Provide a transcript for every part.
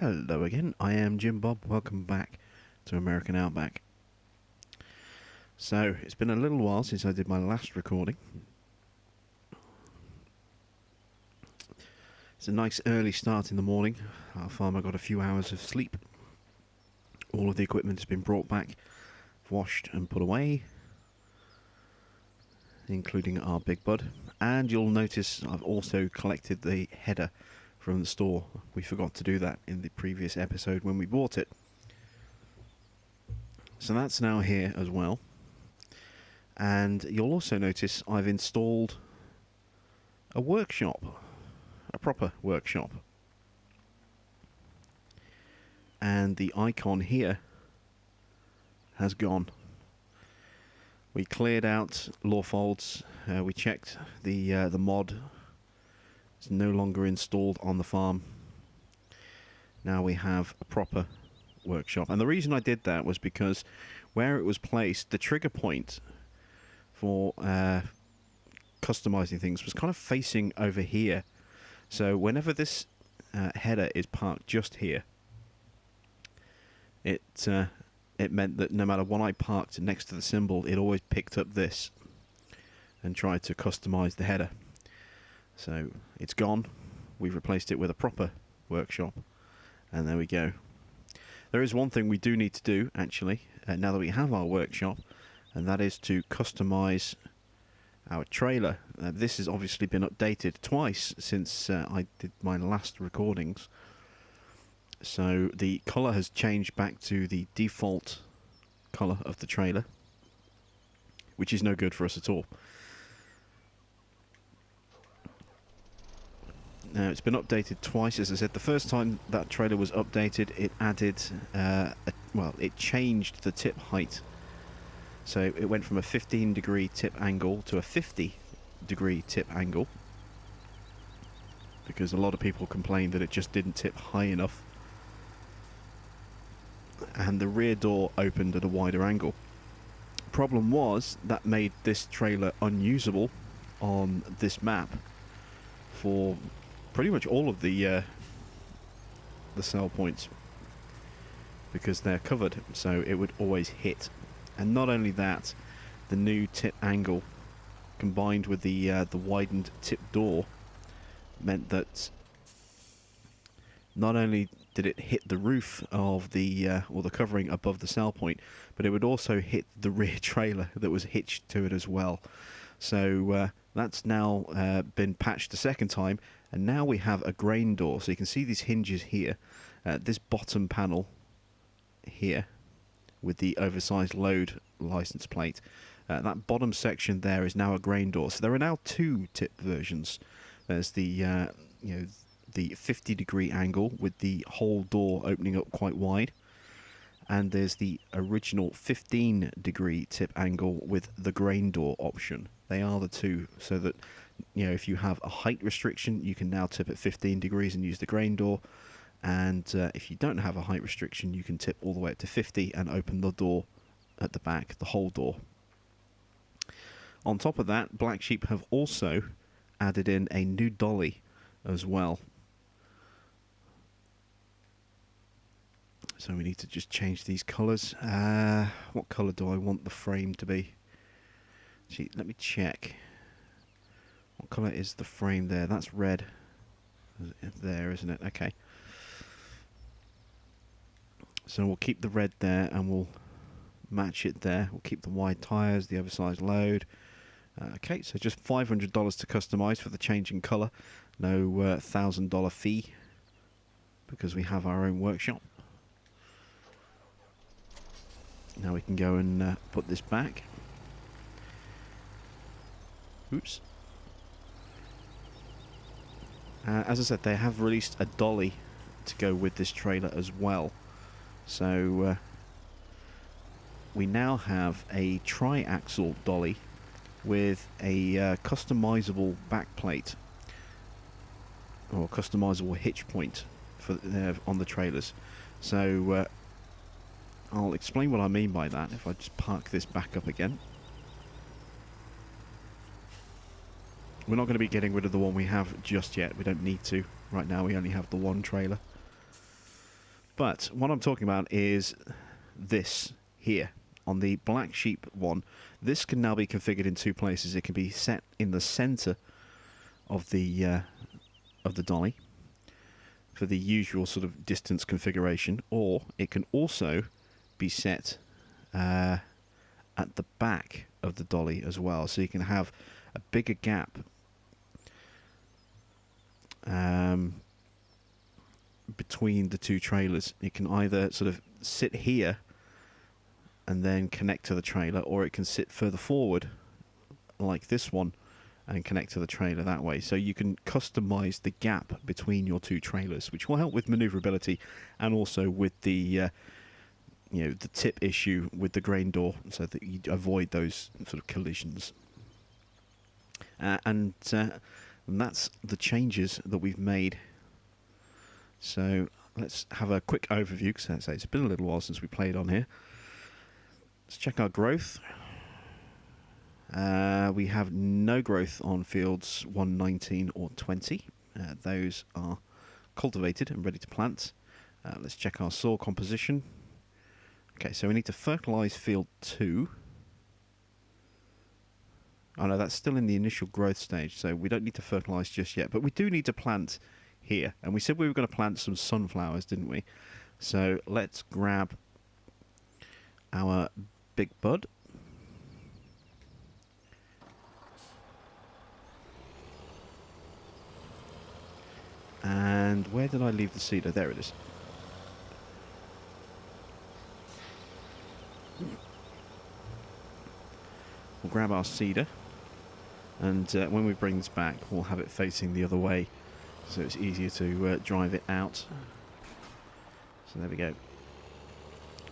Hello again, I am Jim Bob. Welcome back to American Outback. So, it's been a little while since I did my last recording. It's a nice early start in the morning. Our farmer got a few hours of sleep. All of the equipment has been brought back, washed and put away, including our big bud. And you'll notice I've also collected the header from the store. We forgot to do that in the previous episode when we bought it. So that's now here as well. And you'll also notice I've installed a workshop, a proper workshop. And the icon here has gone. We cleared out Lawfolds, we checked the mod. It's no longer installed on the farm. Now we have a proper workshop. And the reason I did that was because where it was placed, the trigger point for customizing things was kind of facing over here. So whenever this header is parked just here, it meant that no matter when I parked next to the symbol, it always picked up this and tried to customize the header. So it's gone. We've replaced it with a proper workshop, and there we go. There is one thing we do need to do, actually, now that we have our workshop, and that is to customize our trailer. This has obviously been updated twice since I did my last recordings. So the colour has changed back to the default colour of the trailer, which is no good for us at all. Now, it's been updated twice, as I said. The first time that trailer was updated, it added, it changed the tip height. So it went from a 15-degree tip angle to a 50-degree tip angle, because a lot of people complained that it just didn't tip high enough. And the rear door opened at a wider angle. Problem was, that made this trailer unusable on this map for pretty much all of the sell points, because they're covered, so it would always hit. And not only that, the new tip angle combined with the widened tip door meant that not only did it hit the roof of the or the covering above the sell point, but it would also hit the rear trailer that was hitched to it as well. So that's now been patched a second time, and now we have a grain door. So you can see these hinges here, this bottom panel here with the oversized load license plate. That bottom section there is now a grain door. So there are now two tip versions. There's the the 50-degree angle with the whole door opening up quite wide, and there's the original 15-degree tip angle with the grain door option. They are the two, so that if you have a height restriction, you can now tip at 15 degrees and use the grain door, and if you don't have a height restriction, you can tip all the way up to 50 and open the door at the back, the whole door. On top of that, Black Sheep have also added in a new dolly as well. So we need to just change these colours. What colour do I want the frame to be? Gee, let me check. What colour is the frame there? That's red. There, isn't it? Okay. So we'll keep the red there and we'll match it there. We'll keep the wide tyres, the oversized load. Okay, so just $500 to customise for the change in colour. No $1,000 fee, because we have our own workshop. Now we can go and put this back. Oops. As I said, they have released a dolly to go with this trailer as well. So we now have a tri-axle dolly with a customizable backplate, or customizable hitch point for on the trailers. So I'll explain what I mean by that if I just park this back up again. We're not going to be getting rid of the one we have just yet. We don't need to. Right now we only have the one trailer. But what I'm talking about is this here. On the Black Sheep one, this can now be configured in two places. It can be set in the center of the dolly for the usual sort of distance configuration, or it can also be set at the back of the dolly as well, so you can have a bigger gap between the two trailers. It can either sort of sit here and then connect to the trailer, or it can sit further forward like this one and connect to the trailer that way. So you can customize the gap between your two trailers, which will help with maneuverability and also with the the tip issue with the grain door, so that you avoid those sort of collisions. And that's the changes that we've made. So let's have a quick overview, because it's been a little while since we played on here. Let's check our growth. We have no growth on fields 1, 19 or 20. Those are cultivated and ready to plant. Let's check our soil composition. Okay, so we need to fertilise field 2. Oh no, that's still in the initial growth stage, so we don't need to fertilise just yet. But we do need to plant here. And we said we were going to plant some sunflowers, didn't we? So let's grab our big bud. And where did I leave the seeder? There it is. We'll grab our seeder, and when we bring this back, we'll have it facing the other way, so it's easier to drive it out. So there we go.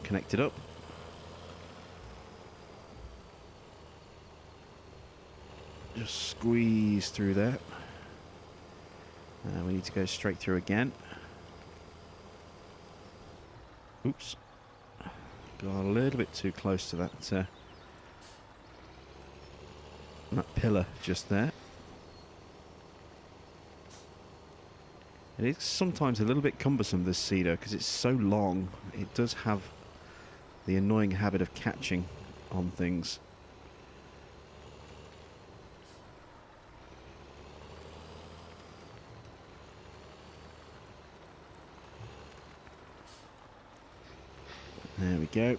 Connect it up. Just squeeze through there. We need to go straight through again. Oops. Got a little bit too close to that pillar just there. It is sometimes a little bit cumbersome, this seeder, because it's so long. It does have the annoying habit of catching on things. There we go.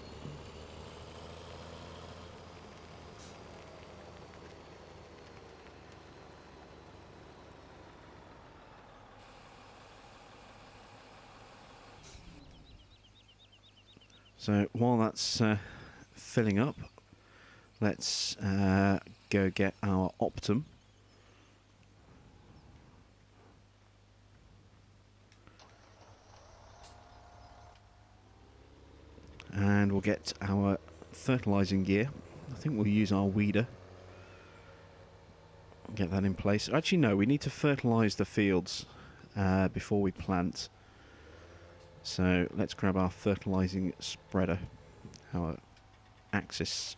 So while that's filling up, let's go get our Optum. And we'll get our fertilising gear. I think we'll use our weeder. Get that in place. Actually, no, we need to fertilise the fields before we plant. So let's grab our fertilising spreader, our axis.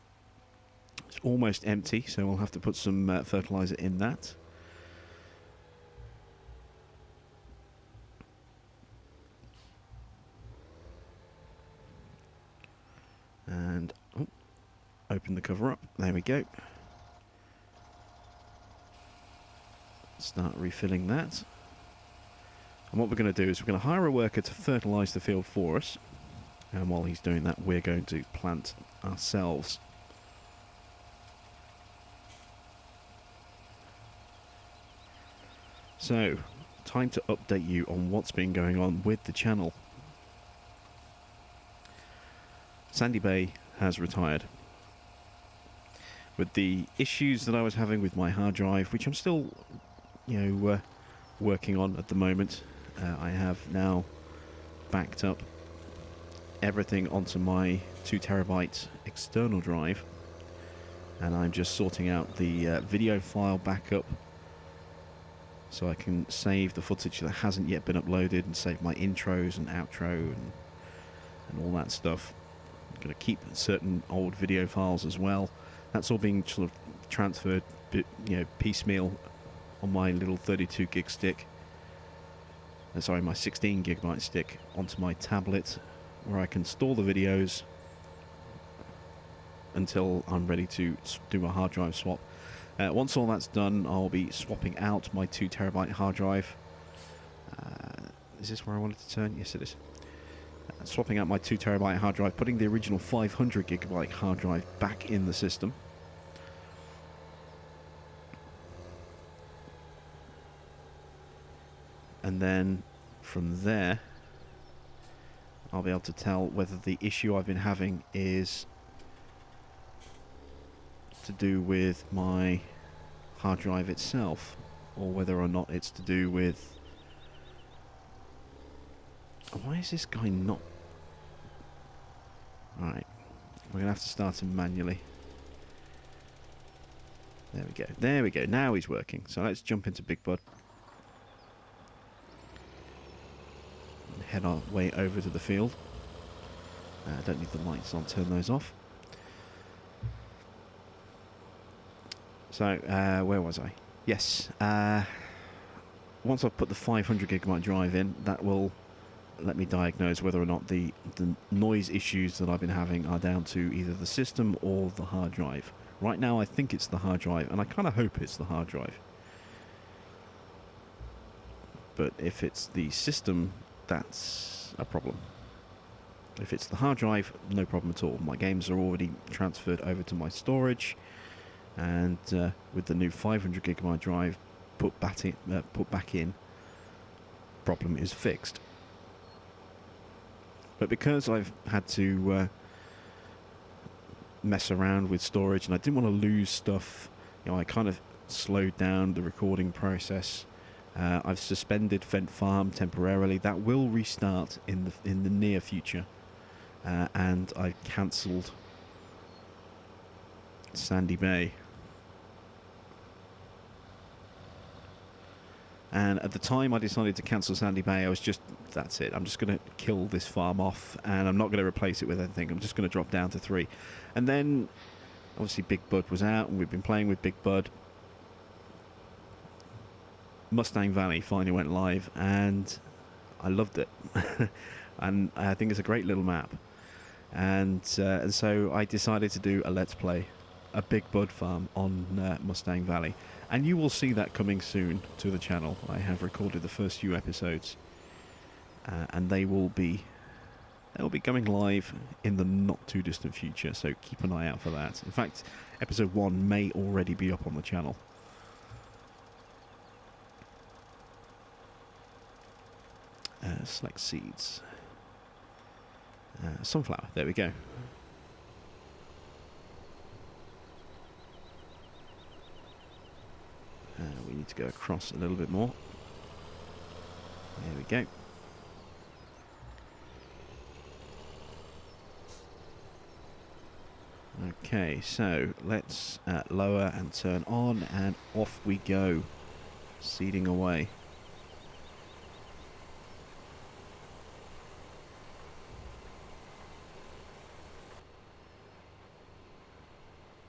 It's almost empty, so we'll have to put some fertiliser in that. And open the cover up. There we go. Start refilling that. And what we're going to do is we're going to hire a worker to fertilise the field for us. And while he's doing that, we're going to plant ourselves. So, time to update you on what's been going on with the channel. Sandy Bay has retired. With the issues that I was having with my hard drive, which I'm still, working on at the moment, I have now backed up everything onto my 2 terabyte external drive, and I'm just sorting out the video file backup so I can save the footage that hasn't yet been uploaded and save my intros and outro and all that stuff. I'm going to keep certain old video files as well. That's all being sort of transferred, piecemeal on my little 32 gig stick. sorry, my 16 gigabyte stick onto my tablet, where I can store the videos until I'm ready to do a hard drive swap. Once all that's done, I'll be swapping out my 2 terabyte hard drive. Is this where I wanted to turn? Yes, it is. Swapping out my 2 terabyte hard drive, putting the original 500 gigabyte hard drive back in the system. And then from there, I'll be able to tell whether the issue I've been having is to do with my hard drive itself, or whether or not it's to do with... Why is this guy not... Alright, we're going to have to start him manually. There we go. There we go. Now he's working. So let's jump into Big Bud. And head our way over to the field. I don't need the lights on. Turn those off. So, where was I? Yes. Once I've put the 500 gigabyte drive in, that will let me diagnose whether or not the noise issues that I've been having are down to either the system or the hard drive. Right now I think it's the hard drive, and I kind of hope it's the hard drive. But if it's the system, that's a problem. If it's the hard drive, no problem at all. My games are already transferred over to my storage, and with the new 500 gigabyte drive put back in, problem is fixed. But because I've had to mess around with storage and I didn't want to lose stuff, I kind of slowed down the recording process. I've suspended Vent Farm temporarily. That will restart in the near future, and I've cancelled Sandy Bay. And at the time I decided to cancel Sandy Bay, I was just, that's it. I'm just going to kill this farm off, and I'm not going to replace it with anything. I'm just going to drop down to 3. And then, obviously, Big Bud was out, and we've been playing with Big Bud. Mustang Valley finally went live, and I loved it. And I think it's a great little map. And so I decided to do a Let's Play, a Big Bud farm on Mustang Valley. And you will see that coming soon to the channel. I have recorded the first few episodes, and they will be going live in the not too distant future, so keep an eye out for that. In fact, episode 1 may already be up on the channel. Select seeds. Sunflower, there we go. We need to go across a little bit more. There we go. Okay, so let's lower and turn on, and off we go, seeding away.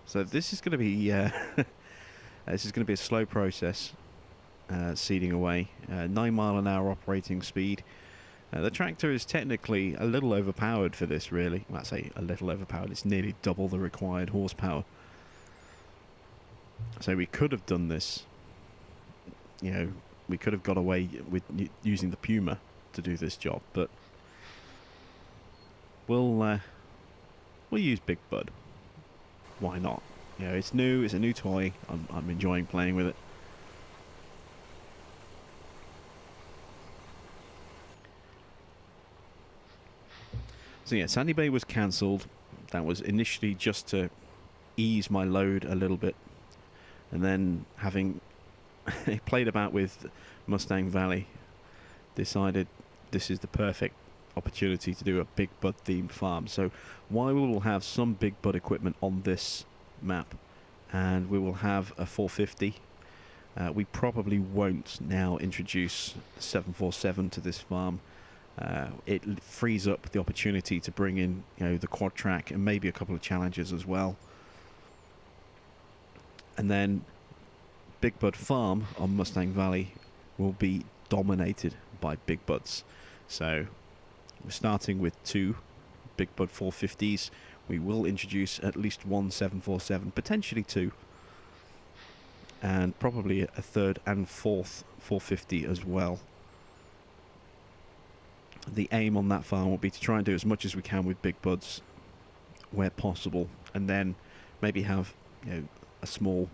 So this is going to be this is going to be a slow process, seeding away. 9 mile an hour operating speed. The tractor is technically a little overpowered for this, really. Well, I say a little overpowered. It's nearly double the required horsepower. So we could have done this. We could have got away with using the Puma to do this job, but we'll use Big Bud. Why not? It's new. It's a new toy. I'm enjoying playing with it. So yeah, Sandy Bay was cancelled. That was initially just to ease my load a little bit, and then having played about with Mustang Valley, decided this is the perfect opportunity to do a Big Bud themed farm. So while we will have some Big Bud equipment on this map, and we will have a 450, we probably won't now introduce 747 to this farm. It frees up the opportunity to bring in the quad track and maybe a couple of challenges as well. And then Big Bud Farm on Mustang Valley will be dominated by Big Buds. So we're starting with 2 Big Bud 450s. We will introduce at least one 747, potentially 2, and probably a 3rd and 4th 450 as well. The aim on that farm will be to try and do as much as we can with Big Buds where possible, and then maybe have, you know, a small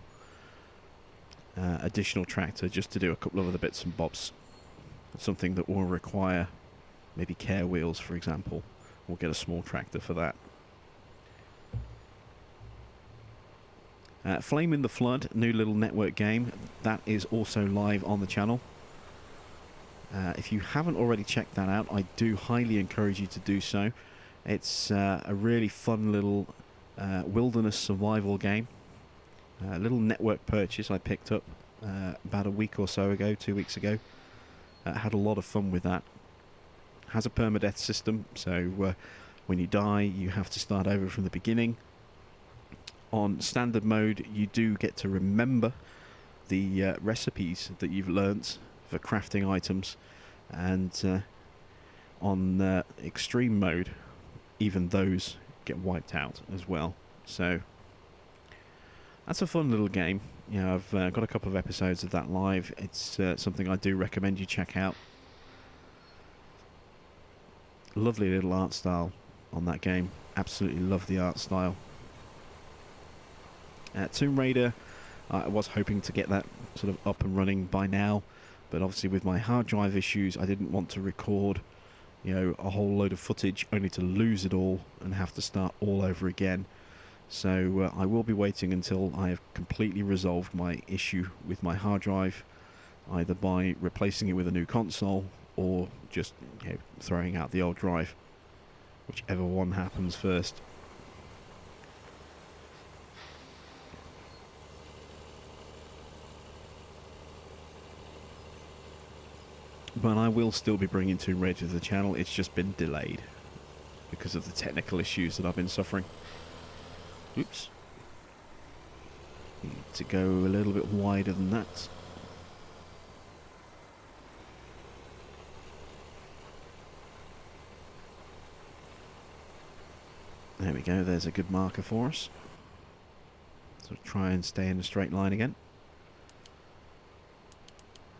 additional tractor just to do a couple of other bits and bobs. Something that will require maybe care wheels, for example. We'll get a small tractor for that. Flame in the Flood, new little network game, that is also live on the channel. If you haven't already checked that out, I do highly encourage you to do so. It's a really fun little wilderness survival game. A little network purchase I picked up about a week or so ago, 2 weeks ago. Had a lot of fun with that. Has a permadeath system, so when you die you have to start over from the beginning. On standard mode you do get to remember the recipes that you've learnt for crafting items, and on extreme mode even those get wiped out as well. So that's a fun little game. You know, I've got a couple of episodes of that live. It's something I do recommend you check out. Lovely little art style on that game. Absolutely love the art style. Tomb Raider, I was hoping to get that sort of up and running by now, but obviously with my hard drive issues I didn't want to record, you know, a whole load of footage only to lose it all and have to start all over again. So I will be waiting until I have completely resolved my issue with my hard drive, either by replacing it with a new console or just, you know, throwing out the old drive, whichever one happens first. But I will still be bringing Tomb Raider to the channel. It's just been delayed because of the technical issues that I've been suffering. Oops. Need to go a little bit wider than that. There we go, there's a good marker for us. So try and stay in a straight line again.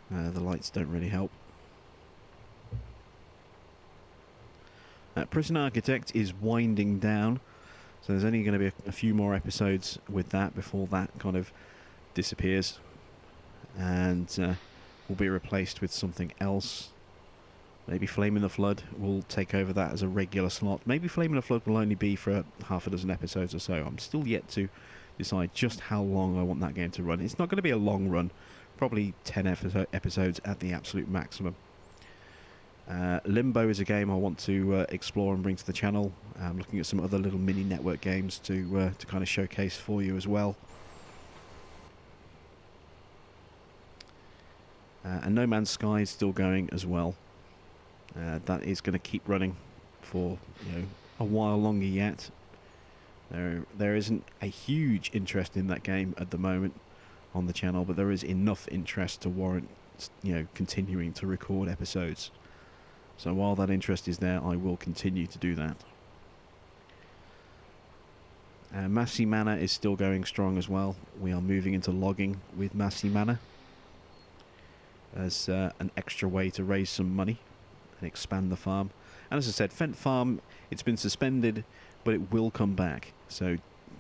The lights don't really help. Prison Architect is winding down, so there's only going to be a few more episodes with that before that kind of disappears and will be replaced with something else. Maybe Flame in the Flood will take over that as a regular slot. Maybe Flame in the Flood will only be for half a dozen episodes or so. I'm still yet to decide just how long I want that game to run. It's not going to be a long run, probably 10 episodes at the absolute maximum. Limbo is a game I want to explore and bring to the channel. I'm looking at some other little mini network games to kind of showcase for you as well. And No Man's Sky is still going as well. That is going to keep running for, you know, a while longer yet. There isn't a huge interest in that game at the moment on the channel, but there is enough interest to warrant, you know, continuing to record episodes. So while that interest is there, I will continue to do that. Massey Manor is still going strong as well. We are moving into logging with Massey Manor as an extra way to raise some money and expand the farm. And as I said, Fent Farm, it's been suspended, but it will come back. So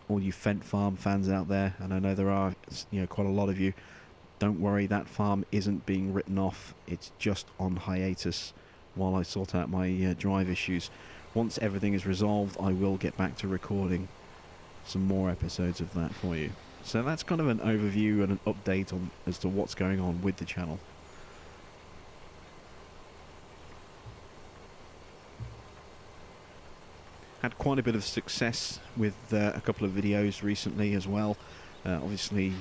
all you Fent Farm fans out there, and I know there are, you know, quite a lot of you, don't worry, that farm isn't being written off. It's just on hiatus while I sort out my drive issues. Once everything is resolved, I will get back to recording some more episodes of that for you. So that's kind of an overview and an update on as to what's going on with the channel. Had quite a bit of success with a couple of videos recently as well. Obviously,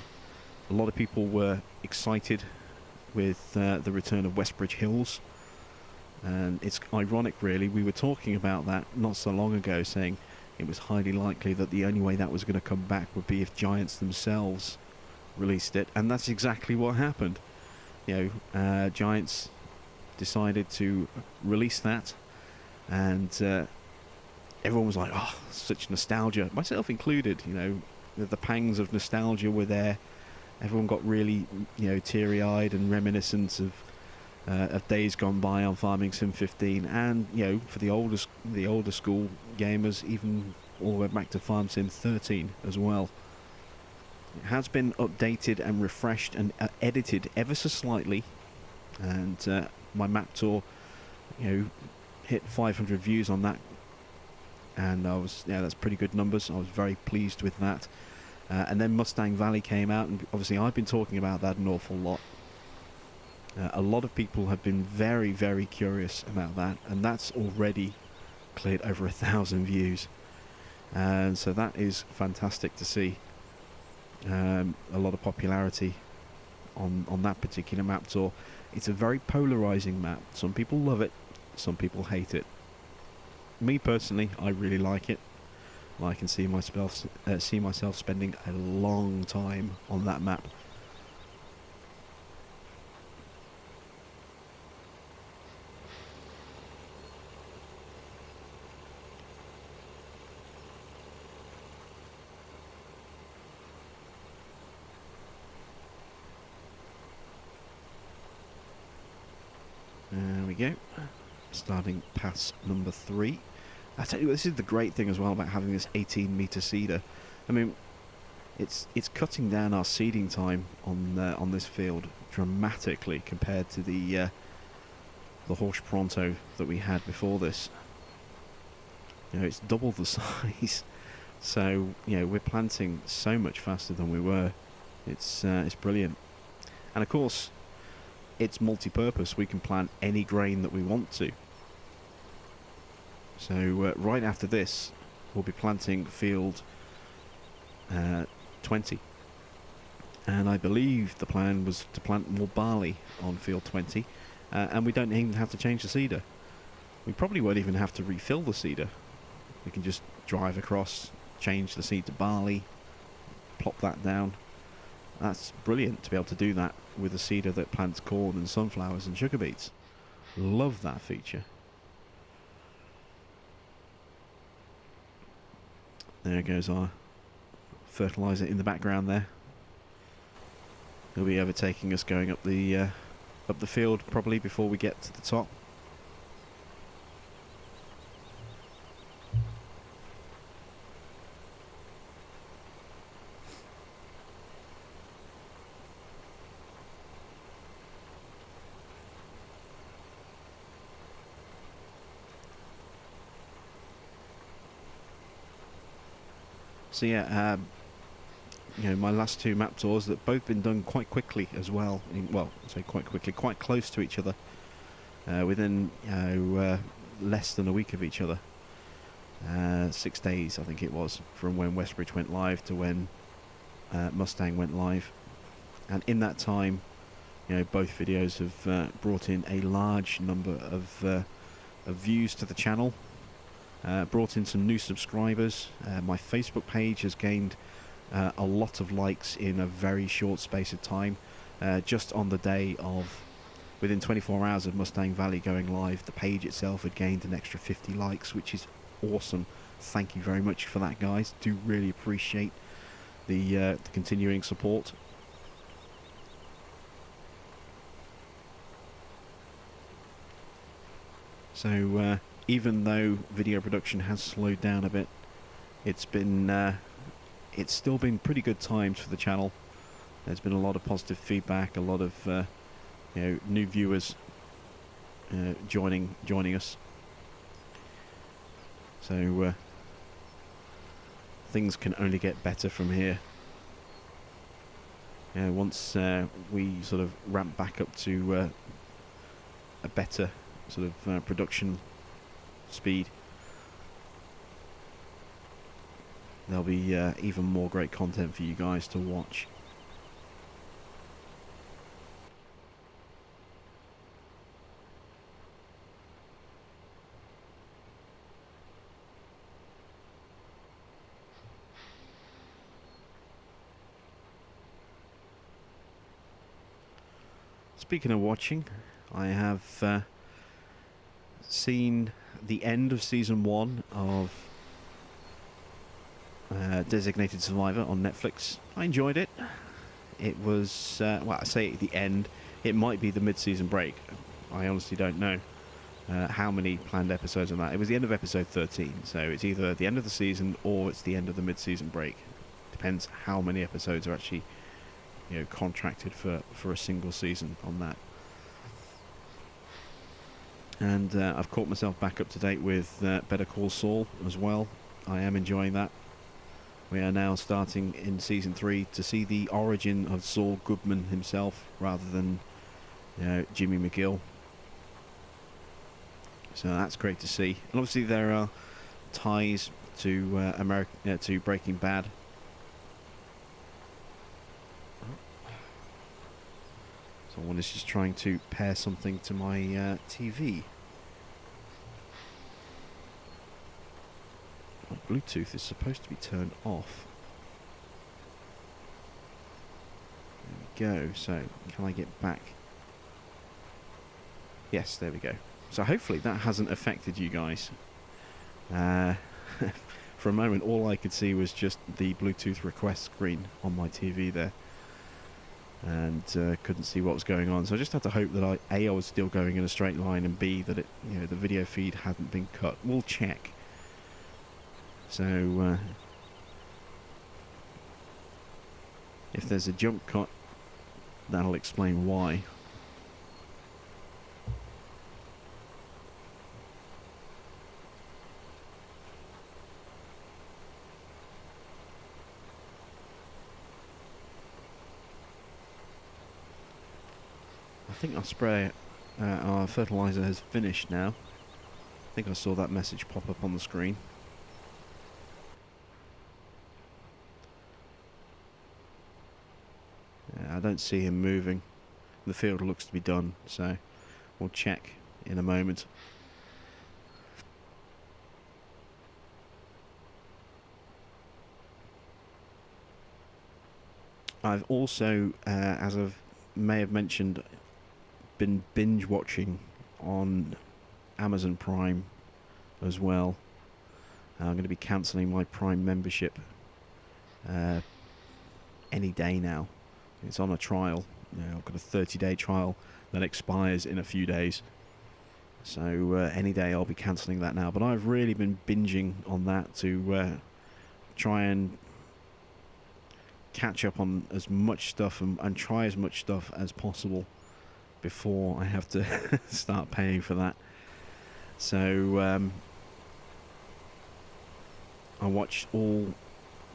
a lot of people were excited with the return of Westbridge Hills. And it's ironic, really. We were talking about that not so long ago, saying it was highly likely that the only way that was going to come back would be if Giants themselves released it. And that's exactly what happened. You know, Giants decided to release that, and everyone was like, "Oh, such nostalgia," myself included. You know, the pangs of nostalgia were there. Everyone got really, teary-eyed and reminiscent of days gone by on Farming Sim 15, and for the older school gamers, even all the way back to Farm Sim 13 as well. It has been updated and refreshed and edited ever so slightly, and my map tour, hit 500 views on that, and that's pretty good numbers. I was very pleased with that. And then Mustang Valley came out, and obviously I've been talking about that an awful lot. A lot of people have been very, very curious about that, and that's already cleared over 1,000 views, and so that is fantastic to see. A lot of popularity on that particular map tour. It's a very polarizing map. Some people love it, some people hate it. Me personally, I really like it. I can see myself spending a long time on that map. There we go. Starting pass number 3. I tell you what, this is the great thing as well about having this 18-meter seeder. I mean, it's cutting down our seeding time on this field dramatically compared to the Horse Pronto that we had before this. It's double the size, so we're planting so much faster than we were. It's brilliant, and of course, it's multi-purpose. We can plant any grain that we want to. So right after this, we'll be planting field 20. And I believe the plan was to plant more barley on field 20. And we don't even have to change the seeder. We probably won't even have to refill the seeder. We can just drive across, change the seed to barley, plop that down. That's brilliant to be able to do that with a seeder that plants corn and sunflowers and sugar beets. Love that feature. There goes our fertilizer in the background there. He'll be overtaking us going up the field probably before we get to the top. So yeah, my last 2 map tours that both been done quite quickly as well. Well, I say quite quickly, quite close to each other, within less than a week of each other. 6 days, I think it was, from when Westbridge went live to when Mustang went live, and in that time, both videos have brought in a large number of views to the channel. Brought in some new subscribers. My Facebook page has gained a lot of likes in a very short space of time. Just on the day of, within 24 hours of Mustang Valley going live, the page itself had gained an extra 50 likes, which is awesome. Thank you very much for that, guys. Do really appreciate the continuing support. So even though video production has slowed down a bit, it's still been pretty good times for the channel. There's been a lot of positive feedback, a lot of new viewers joining us. So things can only get better from here. Once we sort of ramp back up to a better sort of production speed, there'll be even more great content for you guys to watch. Speaking of watching, I have seen the end of season 1 of Designated Survivor on Netflix. I enjoyed it. It was, well, I say the end. It might be the mid-season break. I honestly don't know how many planned episodes on that. It was the end of episode 13, so it's either the end of the season or it's the end of the mid-season break. Depends how many episodes are actually, contracted for a single season on that. And I've caught myself back up to date with Better Call Saul as well. I am enjoying that. We are now starting in season 3 to see the origin of Saul Goodman himself, rather than Jimmy McGill. So that's great to see. And obviously there are ties to to Breaking Bad. Someone is just trying to pair something to my TV. My Bluetooth is supposed to be turned off. There we go. So, can I get back? Yes, there we go. So hopefully that hasn't affected you guys. For a moment, all I could see was just the Bluetooth request screen on my TV there. And couldn't see what was going on. So I just had to hope that I was still going in a straight line, and B, that the video feed hadn't been cut. We'll check. So if there's a jump cut, that'll explain why. I think our fertilizer has finished now. I think I saw that message pop up on the screen. I don't see him moving. The field looks to be done, so we'll check in a moment. I've also, as I may have mentioned, been binge watching on Amazon Prime as well. I'm going to be cancelling my Prime membership any day now. It's on a trial. I've got a 30-day trial that expires in a few days. So any day I'll be cancelling that now. But I've really been binging on that to try and catch up on as much stuff and try as much stuff as possible before I have to start paying for that. So I watched all,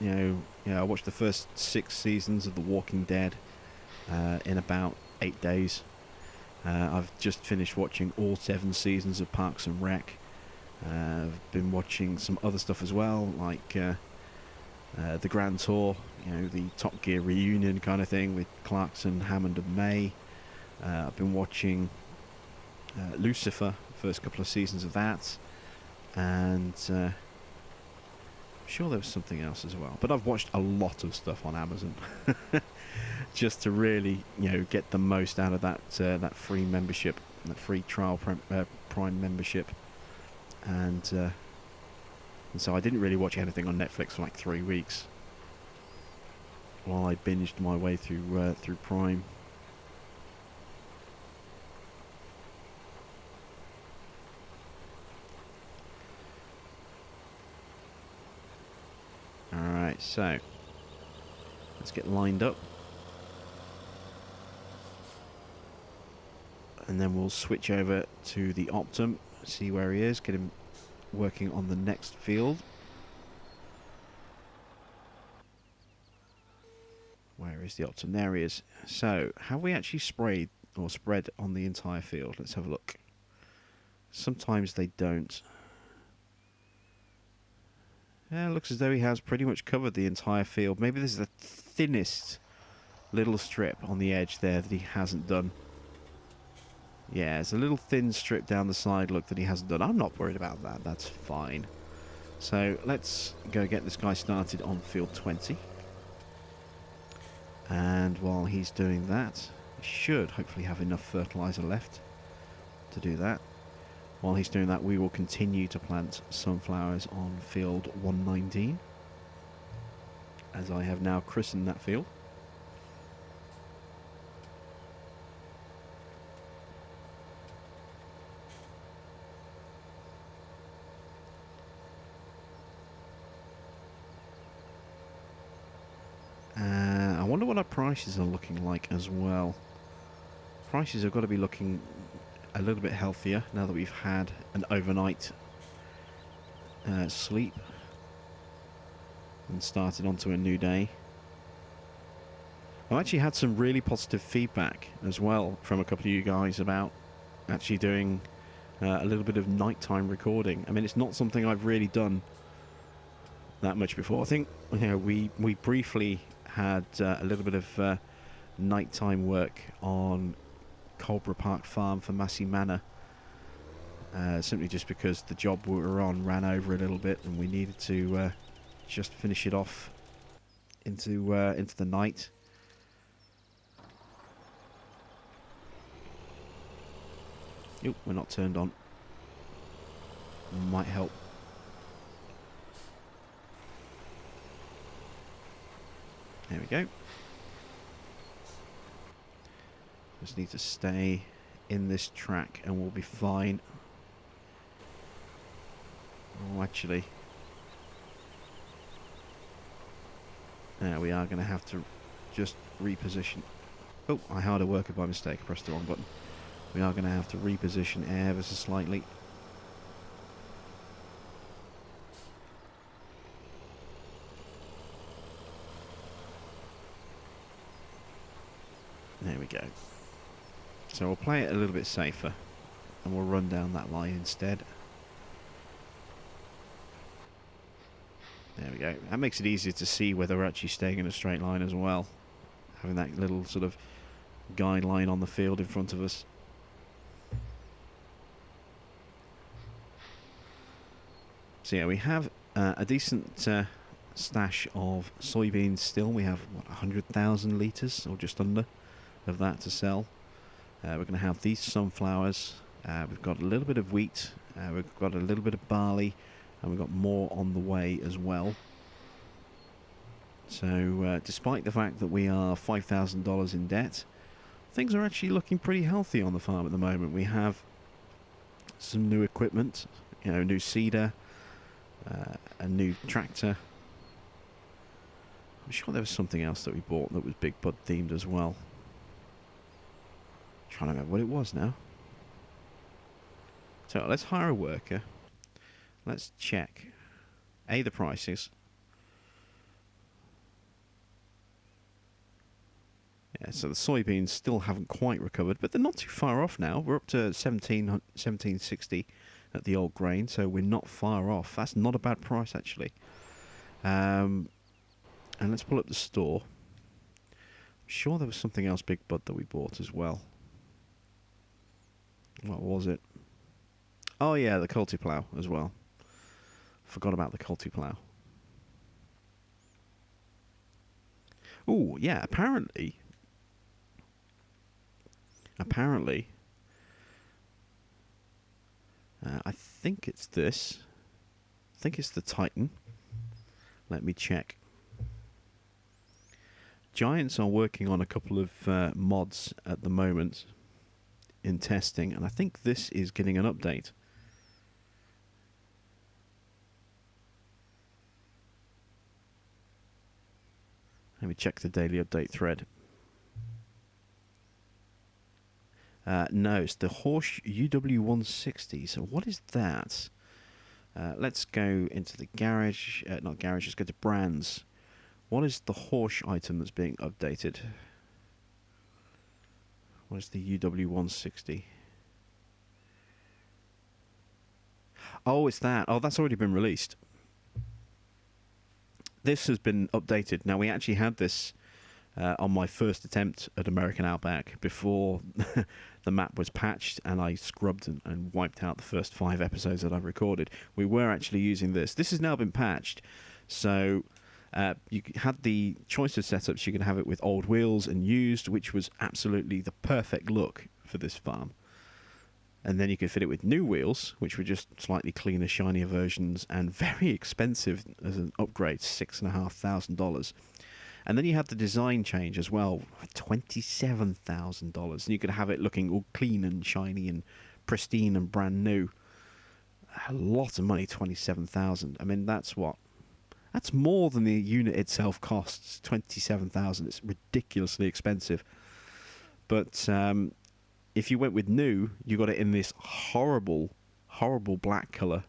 I watched the first 6 seasons of The Walking Dead in about 8 days. I've just finished watching all 7 seasons of Parks and Rec. I've been watching some other stuff as well, like the Grand Tour, the Top Gear reunion kind of thing with Clarkson, Hammond and May. I've been watching Lucifer, first couple of seasons of that, and I'm sure there was something else as well. But I've watched a lot of stuff on Amazon just to really, get the most out of that free membership, that free trial Prime membership, and so I didn't really watch anything on Netflix for like 3 weeks while I binged my way through Prime. Alright, so let's get lined up. And then we'll switch over to the Optum, see where he is, get him working on the next field. Where is the Optum? There he is. So, have we actually sprayed or spread on the entire field? Let's have a look. Sometimes they don't. Yeah, it looks as though he has pretty much covered the entire field. Maybe this is the thinnest little strip on the edge there that he hasn't done. Yeah, it's a little thin strip down the side, look, that he hasn't done. I'm not worried about that. That's fine. So let's go get this guy started on field 20. And while he's doing that, he should hopefully have enough fertilizer left. to do that. While he's doing that, we will continue to plant sunflowers on field 119, as I have now christened that field. I wonder what our prices are looking like as well. Prices have got to be looking a little bit healthier now that we've had an overnight sleep and started onto a new day. I've actually had some really positive feedback as well from a couple of you guys about actually doing a little bit of nighttime recording. I mean, it's not something I've really done that much before. I think, you know, we briefly had a little bit of nighttime work on Colborough Park Farm for Massey Manor, simply just because the job we were on ran over a little bit and we needed to just finish it off into the night. Oop, we're not turned on. Might help. There we go. Just need to stay in this track and we'll be fine. Oh, actually, we are going to have to just reposition. Oh, I hired a worker by mistake. I pressed the wrong button. We are going to have to reposition ever so slightly. There we go. So we'll play it a little bit safer and we'll run down that line instead. There we go. That makes it easier to see whether we're actually staying in a straight line as well. Having that little sort of guideline on the field in front of us. So yeah, we have a decent stash of soybeans still. We have, what, 100,000 litres or just under of that to sell. We're going to have these sunflowers. We've got a little bit of wheat. We've got a little bit of barley. And we've got more on the way as well. So despite the fact that we are $5,000 in debt, things are actually looking pretty healthy on the farm at the moment. We have some new equipment, you know, new seeder, a new tractor. I'm sure there was something else that we bought that was Big Bud themed as well. Trying to remember what it was now. So let's hire a worker. Let's check the prices. Yeah, so the soybeans still haven't quite recovered, but they're not too far off now. We're up to 1760 at the old grain, so we're not far off. That's not a bad price, actually. And let's pull up the store. I'm sure there was something else Big Bud that we bought as well. What was it? Oh yeah, the Culti-Plough as well. Forgot about the Culti-Plough. Oh yeah, apparently, I think it's this. I think it's the Titan. Let me check. Giants are working on a couple of mods at the moment in testing, and I think this is getting an update. Let me check the daily update thread. No, it's the Horsch UW160. So what is that? Let's go into the garage. Not garage, let's go to brands. What is the Horsch item that's being updated? What is the UW160? Oh, it's that. Oh, that's already been released. This has been updated. Now, we actually had this on my first attempt at American Outback before the map was patched and I scrubbed and wiped out the first 5 episodes that I've recorded. We were actually using this. This has now been patched, so you had the choice of setups. You can have it with old wheels and used, which was absolutely the perfect look for this farm. And then you could fit it with new wheels, which were just slightly cleaner, shinier versions, and very expensive as an upgrade, $6,500. And then you had the design change as well, $27,000. And you could have it looking all clean and shiny and pristine and brand new. A lot of money, 27,000. I mean, that's what? That's more than the unit itself costs, 27,000. It's ridiculously expensive. But if you went with new, you got it in this horrible, horrible black colour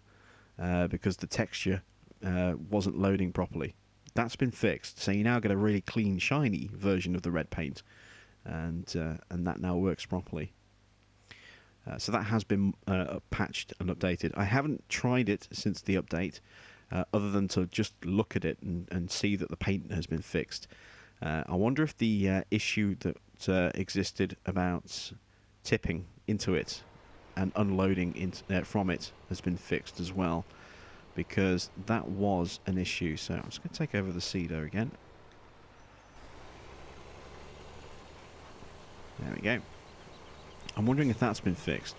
because the texture wasn't loading properly. That's been fixed, so you now get a really clean, shiny version of the red paint, and that now works properly. So that has been patched and updated. I haven't tried it since the update, other than to just look at it and see that the paint has been fixed. I wonder if the issue that existed about tipping into it and unloading from it has been fixed as well, because that was an issue. So I'm just going to take over the Cedo again. There we go. I'm wondering if that's been fixed,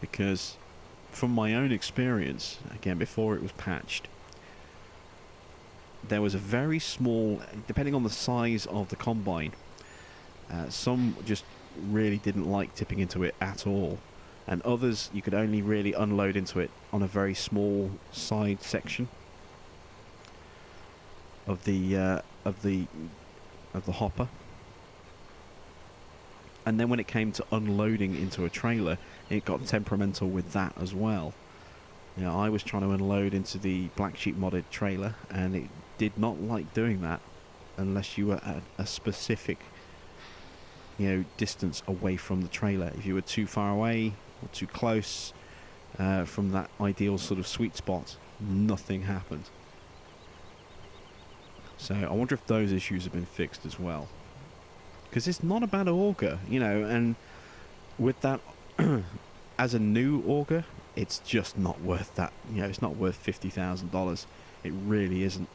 because from my own experience, again, before it was patched, there was a very small, depending on the size of the combine, some just really didn't like tipping into it at all, and others you could only really unload into it on a very small side section of the hopper. And then when it came to unloading into a trailer, it got temperamental with that as well. You know, I was trying to unload into the Black Sheep modded trailer, and it did not like doing that unless you were at a specific, distance away from the trailer. If you were too far away or too close from that ideal sort of sweet spot, nothing happened. So I wonder if those issues have been fixed as well. Because it's not a bad auger, and with that, as a new auger, it's just not worth that. It's not worth $50,000. It really isn't.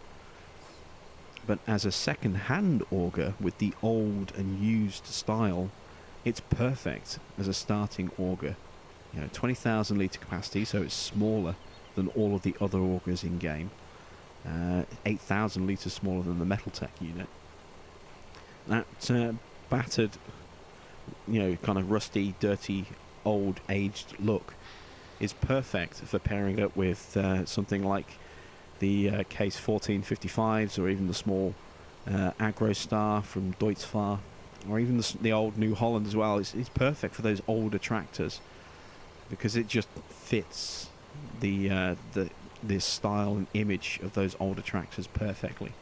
But as a second-hand auger with the old and used style, it's perfect as a starting auger. 20,000 litre capacity, so it's smaller than all of the other augers in game. 8,000 litres smaller than the Metaltech unit. That battered, kind of rusty, dirty, old, aged look is perfect for pairing up with something like the Case 1455s, or even the small Agro Star from Deutz-Fahr, or even the old New Holland as well. It's perfect for those older tractors because it just fits the style and image of those older tractors perfectly.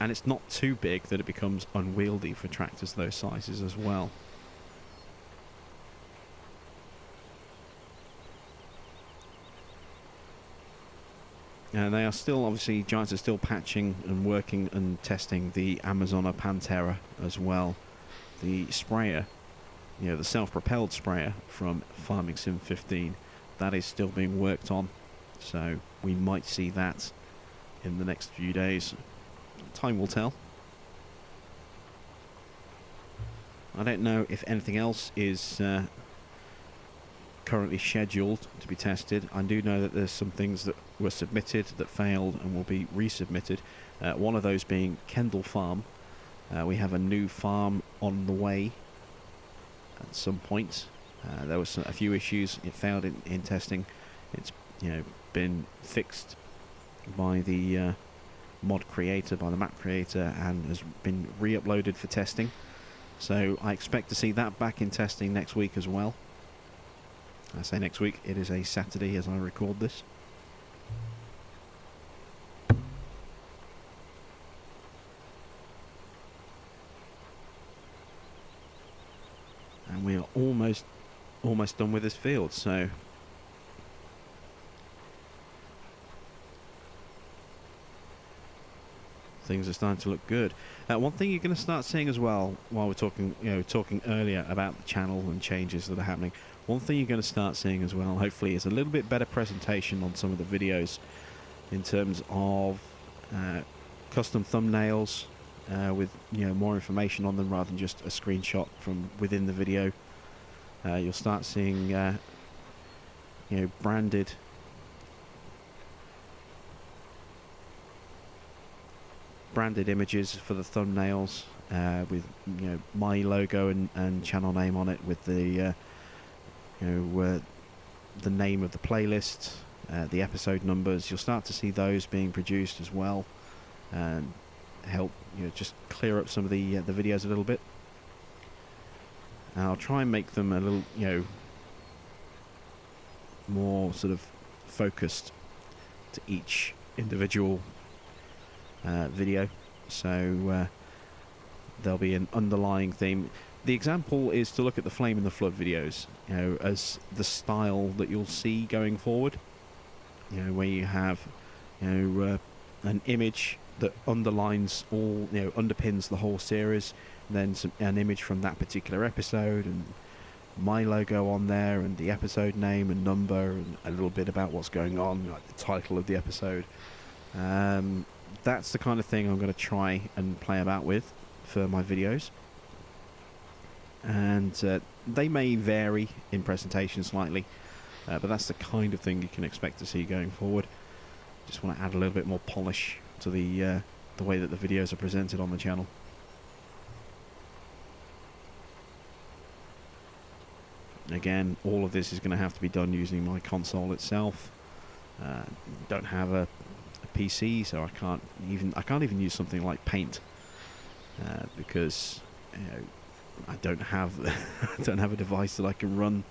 And it's not too big that it becomes unwieldy for tractors those sizes as well. And they are still, obviously, Giants are still patching and working and testing the Amazona Pantera as well. The sprayer, the self-propelled sprayer from Farming Sim 15, that is still being worked on. So we might see that in the next few days. Time will tell. I don't know if anything else is currently scheduled to be tested. I do know that there's some things that were submitted that failed and will be resubmitted. One of those being Kendall Farm. We have a new farm on the way at some point. There was a few issues. It failed in testing. It's been fixed by the mod creator, by the map creator, and has been re-uploaded for testing. So I expect to see that back in testing next week as well. I say next week, it is a Saturday as I record this. And we are almost done with this field, so things are starting to look good. One thing you're going to start seeing as well, while we're talking earlier about the channel and changes that are happening, one thing you're going to start seeing as well, hopefully, is a little bit better presentation on some of the videos in terms of custom thumbnails with more information on them rather than just a screenshot from within the video. You'll start seeing branded images for the thumbnails with my logo and channel name on it, with the the name of the playlist, the episode numbers. You'll start to see those being produced as well, and help just clear up some of the videos a little bit. And I'll try and make them a little more sort of focused to each individual video, so there'll be an underlying theme. The example is to look at the Flame in the Flood videos, as the style that you'll see going forward, where you have an image that underlines all, underpins the whole series, and then an image from that particular episode, and my logo on there, and the episode name and number, and a little bit about what's going on, like the title of the episode. That's the kind of thing I'm going to try and play about with for my videos. And they may vary in presentation slightly, but that's the kind of thing you can expect to see going forward. Just want to add a little bit more polish to the way that the videos are presented on the channel. Again, all of this is going to have to be done using my console itself. Don't have a PC, so I can't even use something like Paint because I don't have I don't have a device that I can run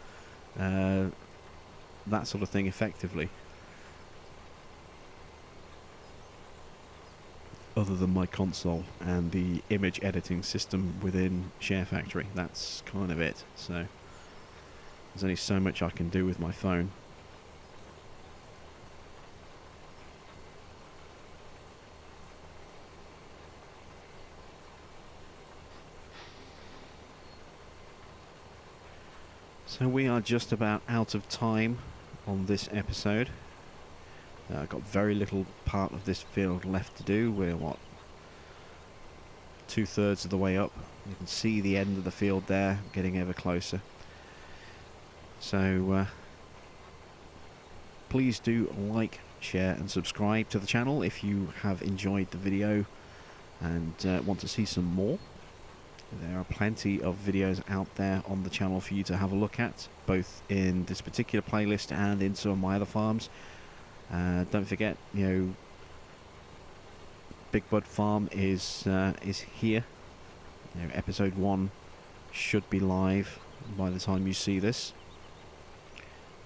that sort of thing effectively, other than my console and the image editing system within Share Factory. That's kind of it. So there's only so much I can do with my phone. So we are just about out of time on this episode. I've got very little part of this field left to do. We're, what, 2/3 of the way up. You can see the end of the field there, getting ever closer. So please do like, share and subscribe to the channel if you have enjoyed the video and want to see some more. There are plenty of videos out there on the channel for you to have a look at, both in this particular playlist and in some of my other farms. Don't forget, Big Bud Farm is here. Episode 1 should be live by the time you see this,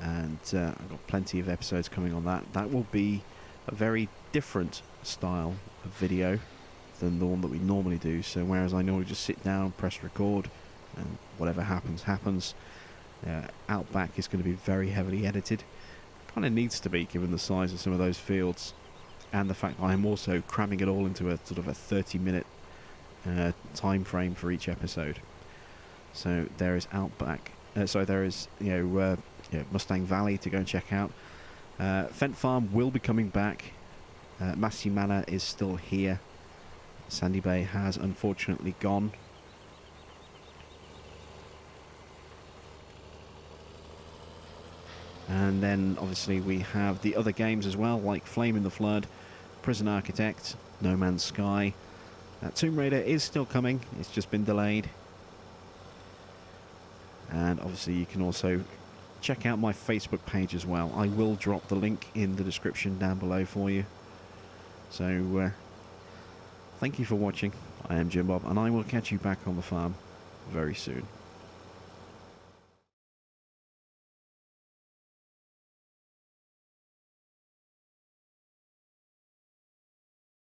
and I've got plenty of episodes coming on that. That will be a very different style of video than the one that we normally do. So whereas I normally just sit down, press record, and whatever happens, happens, Outback is going to be very heavily edited. Kind of needs to be, given the size of some of those fields, and the fact that I'm also cramming it all into a sort of a 30-minute time frame for each episode. So there is Outback. So there is Mustang Valley to go and check out. Fent Farm will be coming back. Massey Manor is still here. Sandy Bay has unfortunately gone. And then obviously we have the other games as well, like Flame in the Flood, Prison Architect, No Man's Sky. Tomb Raider is still coming, it's just been delayed. And obviously you can also check out my Facebook page as well. I will drop the link in the description down below for you. So thank you for watching. I am Jim Bob, and I will catch you back on the farm very soon.